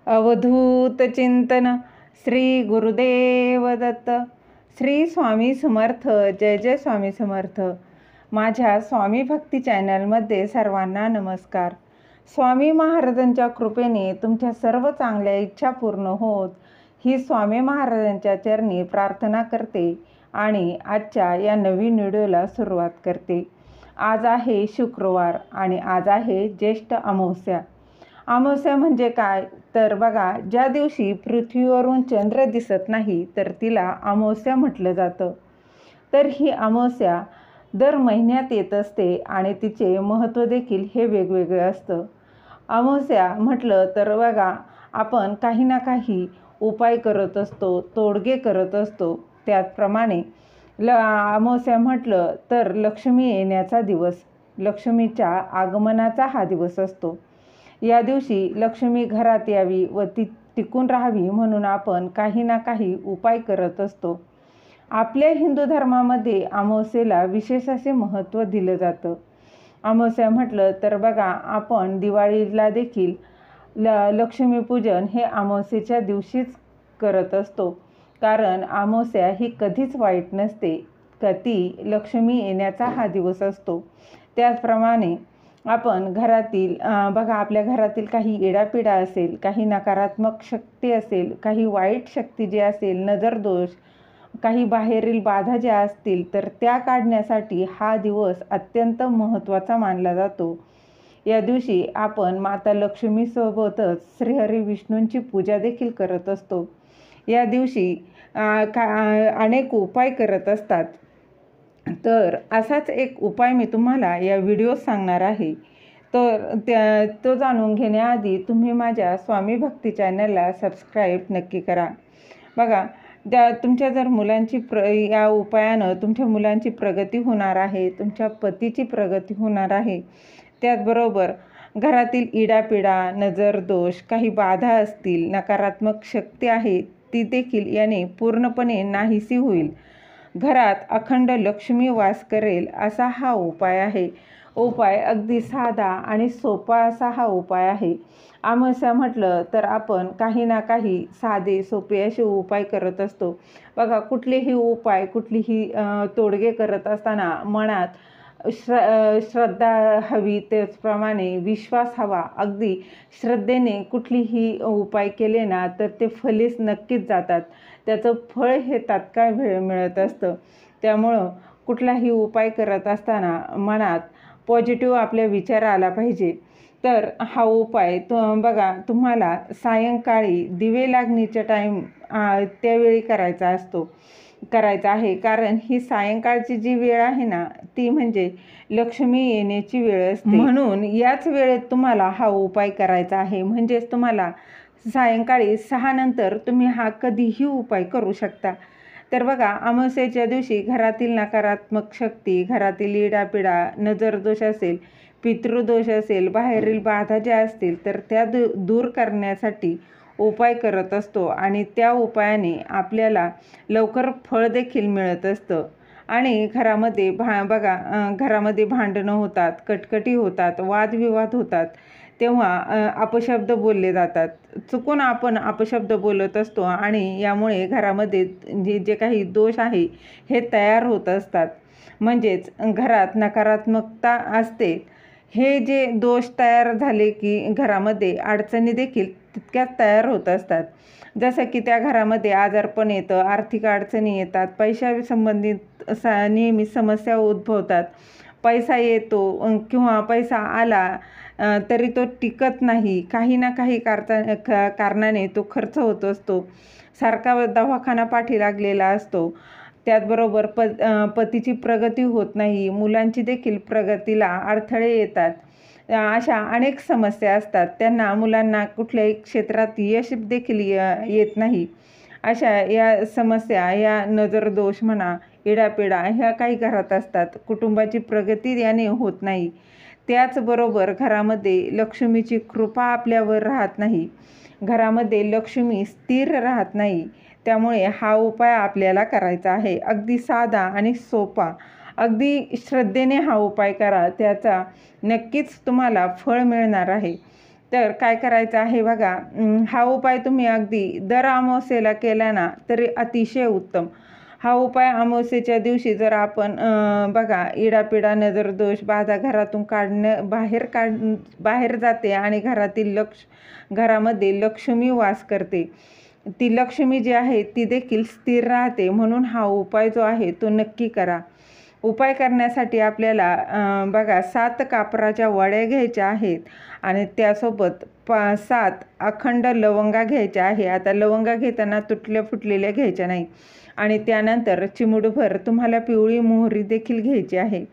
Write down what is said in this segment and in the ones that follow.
अवधूत चिंतन श्री गुरुदेव दत्त. श्री स्वामी समर्थ. जय जय स्वामी समर्थ. माझ्या स्वामी भक्ती चॅनलमध्ये सर्वांना नमस्कार. स्वामी महाराजांच्या कृपेने तुमच्या सर्व चांगल्या इच्छा पूर्ण होत ही स्वामी महाराजांच्या चरणी प्रार्थना करते आणि आजच्या या नवीन व्हिडिओला सुरुवात करते. आज आहे शुक्रवार आणि आज आहे ज्येष्ठ अमावस्या. अमावस्या म्हणजे काय तर बघा, ज्या दिवशी पृथ्वीवरून चंद्र दिसत नाही तर तिला अमावस्या म्हटलं जातं. तर ही अमावस्या दर महिन्यात येत असते आणि तिचे महत्त्व देखील हे वेगवेगळे असतं. अमावस्या म्हटलं तर बघा, आपण काही ना काही उपाय करत असतो, तोडगे करत असतो. त्याचप्रमाणे अमावस्या म्हटलं तर लक्ष्मी येण्याचा दिवस, लक्ष्मीच्या आगमनाचा हा दिवस असतो. या दिवशी लक्ष्मी घरात यावी व ती टिकून राहावी म्हणून आपण काही ना काही उपाय करत असतो. आपल्या हिंदू धर्मामध्ये अमावस्येला विशेष असे महत्त्व दिलं जातं. अमावस्या म्हटलं तर बघा, आपण दिवाळीला देखील लक्ष्मीपूजन हे अमावस्येच्या दिवशीच करत असतो. कारण अमावस्या ही कधीच वाईट नसते, ती लक्ष्मी येण्याचा हा दिवस असतो. त्याचप्रमाणे आपण घरातील बघा, आपल्या घरातील काही इडापिडा असेल, काही नकारात्मक शक्ती असेल, काही वाईट शक्ती जे असेल, नजरदोष, काही बाहेरील बाधा ज्या असतील तर त्या काढण्यासाठी हा दिवस अत्यंत महत्त्वाचा मानला जातो. या दिवशी आपण माता लक्ष्मीसोबतच श्रीहरी विष्णूंची पूजा देखील करत असतो. या दिवशी अनेक उपाय करत असतात. तर असाच एक उपाय मी तुम्हाला या व्हिडिओत सांगणार आहे. तर तो जाणून घेण्याआधी तुम्ही माझ्या स्वामी भक्ती चॅनलला सबस्क्राईब नक्की करा. बघा, तुमच्या जर मुलांची या उपायानं तुमच्या मुलांची प्रगती होणार आहे, तुमच्या पतीची प्रगती होणार आहे. त्याचबरोबर घरातील इडापिडा, नजरदोष, काही बाधा असतील, नकारात्मक शक्ती आहे ती देखील याने पूर्णपणे नाहीशी होईल. घरात अखंड लक्ष्मी वास करेल असा हा उपाय आहे. उपाय अगदी साधा आणि सोपा असा हा उपाय आहे. अमावस्या म्हटलं तर आपण काही ना काही साधे सोपे असे उपाय करत असतो. बघा, कुठलेही उपाय, कुठलीही तोडगे करत असताना मनात श्रद्धा हवी, त्याचप्रमाणे विश्वास हवा. अगदी श्रद्धेने कुठलीही उपाय केले ना तर ते फलीस नक्कीच जातात. त्याचं फळ हे तात्काळ मिळत असतं. त्यामुळं कुठलाही उपाय करत असताना मनात पॉझिटिव्ह आपल्या विचार आला पाहिजे. तर हा उपाय बघा, तुम्हाला सायंकाळी दिवे लागणीच्या त्यावेळी करायचा आहे. कारण ही सायंकाळची जी वेळ आहे ना ती म्हणजे लक्ष्मी येण्याची वेळ असते. म्हणून याच वेळेत तुम्हाला हा उपाय करायचा आहे. म्हणजेच तुम्हाला सायंकाळी 6 नंतर तुम्ही हा कधीही उपाय करू शकता. तर बघा, अमावस्येच्या दिवशी घरातील नकारात्मक शक्ती, घरातील इडापिडा, नजरदोष असेल, पितृदोष असेल, बाहेरील बाधा ज्या असतील तर त्या दूर करण्यासाठी उपाय करत असतो आणि त्या उपायाने आपल्याला लवकर फळ देखील मिळत असतं. आणि घरामध्ये घरामध्ये भांडणं होतात, कटकटी होतात, वादविवाद होतात, तेव्हा अपशब्द बोलले जातात. चुकून आपण अपशब्द बोलत असतो आणि यामुळे घरामध्ये जे काही दोष आहे हे तयार होत असतात. म्हणजेच घरात नकारात्मकता असते. हे जे दोष तयार झाले की घरामध्ये अडचणी देखील तितक्याच तयार होत असतात. जसं की त्या घरामध्ये आजारपण येतं, आर्थिक अडचणी येतात, पैशासंबंधित नेहमी समस्या उद्भवतात. पैसा येतो किंवा पैसा आला तरी तो टिकत नाही. काही ना काही कारणाने तो खर्च होत असतो. सारखा दवाखाना पाठी लागलेला असतो. त्याचबरोबर पतीची प्रगती होत नाही, मुलांची देखील प्रगतीला अडथळे येतात. अशा अनेक समस्या असतात. त्यांना मुलांना कुठल्याही क्षेत्रात यश देखील येत नाही. अशा या समस्या, या नजरदोष म्हणा, इडापिडा ह्या काही घरात असतात. कुटुंबाची प्रगती याने होत नाही. त्याचबरोबर घरामध्ये लक्ष्मीची कृपा आपल्यावर राहत नाही. घरामध्ये लक्ष्मी स्थिर राहत नाही. त्यामुळे हा उपाय आपल्याला करायचा आहे. अगदी साधा आणि सोपा. अगदी श्रद्धेने हा उपाय करा, त्याचा नक्कीच तुम्हाला फळ मिळणार आहे. तर काय करायचं आहे बघा, हा उपाय तुम्ही अगदी दर अमावस्येला केला ना तरी अतिशय उत्तम. हा उपाय अमावस्येच्या दिवशी जर आपण बघा, इडापिडा, नजरदोष, बाधा घरातून बाहेर जाते आणि घरामध्ये लक्ष्मी वास करते. ती लक्ष्मी जी आहे ती देखील स्थिर राहते. म्हणून हा उपाय जो आहे तो नक्की करा. उपाय करण्यासाठी आपल्याला बघा 7 कापराच्या वड्या घ्यायच्या आहेत आणि त्यासोबत 7 अखंड लवंगा घ्यायच्या आहे. आता लवंगा घेताना तुटल्या फुटलेल्या घ्यायच्या नाही. आणि त्यानंतर चिमूटभर तुम्हाला पिवळी मोहरी देखील घ्यायची आहे.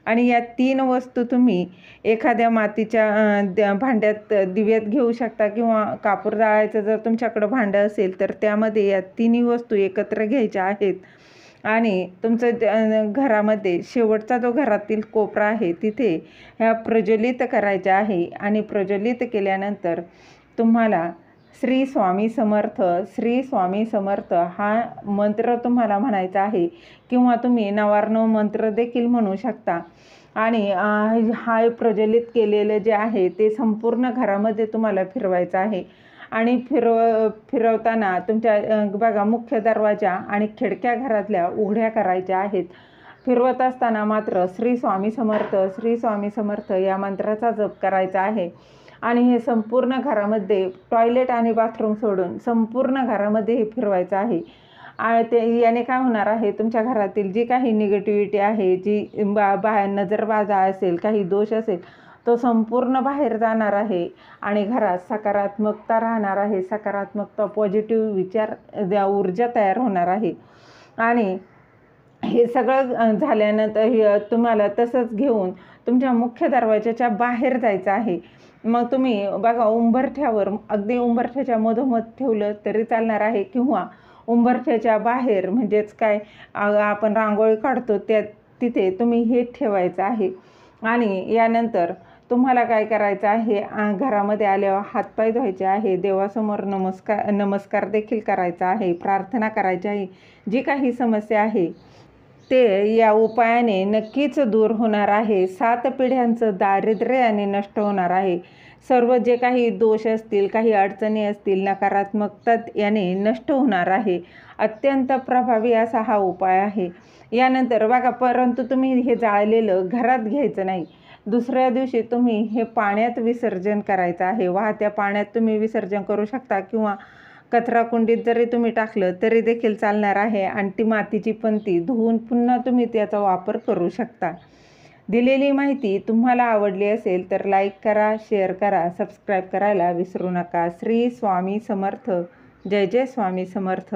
आणि या 3 वस्तू तुम्ही एखाद्या मातीच्या भांड्यात दिव्यात घेऊ शकता किंवा कापूर जाळायचं जर तुमच्याकडं भांडं असेल तर त्यामध्ये या 3 वस्तू एकत्र घ्यायच्या आहेत. आणि तुमचं घरामध्ये शेवटचा जो घरातील कोपरा आहे तिथे ह्या प्रज्वलित करायच्या आहे. आणि प्रज्वलित केल्यानंतर तुम्हाला श्री स्वामी समर्थ, श्री स्वामी समर्थ हा मंत्र तुम्हाला म्हणायचा आहे किंवा तुम्ही 9 मंत्र देखील म्हणू शकता. आणि हा प्रज्वलित केलेलं जे आहे ते संपूर्ण घरामध्ये तुम्हाला फिरवायचं आहे. आणि फिरवताना तुमच्या बघा मुख्य दरवाजा आणि खिडक्या घरातल्या उघड्या करायच्या आहेत. फिरवत असताना मात्र श्री स्वामी समर्थ, श्री स्वामी समर्थ या मंत्राचा जप करायचा आहे. आणि हे संपूर्ण घरामध्ये, टॉयलेट आणि बाथरूम सोडून संपूर्ण घरामध्ये हे फिरवायचं आहे. आणि याने काय होणार आहे, तुमच्या घरातील जी काही निगेटिव्हिटी आहे, जी बाहेर नजरबाधा असेल, काही दोष असेल, तो संपूर्ण बाहेर जाणार आहे आणि घरात सकारात्मकता राहणार आहे. सकारात्मकता, पॉझिटिव्ह विचार, ऊर्जा तयार होणार आहे. आणि हे सगळं झाल्यानंतर तुम्हाला तसंच घेऊन तुमच्या मुख्य दरवाजाच्या बाहेर जायचं आहे. मग तुम्ही बघा उंबरठ्यावर, अगदी उंबरठ्याच्या मधोमध ठेवलं तरी चालणार आहे किंवा उंबरठ्याच्या बाहेर, म्हणजेच काय आपण रांगोळी काढतो तिथे तुम्ही हे ठेवायचं आहे. आणि यानंतर तुम्हाला काय करायचं आहे, घरामध्ये आल्यावर हातपाय धुवायचे आहे, देवासमोर नमस्कार देखील करायचा आहे, प्रार्थना करायची आहे. जी काही समस्या आहे ते या उपायाने नक्कीच दूर होणार आहे. 7 पिढ्यांचं दारिद्र्य याने नष्ट होणार आहे. सर्व जे काही दोष असतील, काही अडचणी असतील, नकारात्मकता याने नष्ट होणार आहे. अत्यंत प्रभावी असा हा उपाय आहे. यानंतर बघा, परंतु तुम्ही हे जाळलेलं घरात घ्यायचं नाही. दुसऱ्या दिवशी तुम्ही हे पाण्यात विसर्जन करायचं आहे. वाहत्या पाण्यात तुम्ही विसर्जन करू शकता किंवा कचराकुंडीत जरी तुम्ही टाकलं तरी देखील चालणार आहे. आणि ती मातीची पंती धुवून पुन्हा तुम्ही त्याचा वापर करू शकता. दिलेली माहिती तुम्हाला आवडली असेल तर लाईक करा, शेअर करा, सबस्क्राईब करायला विसरू नका. श्री स्वामी समर्थ. जय जय स्वामी समर्थ.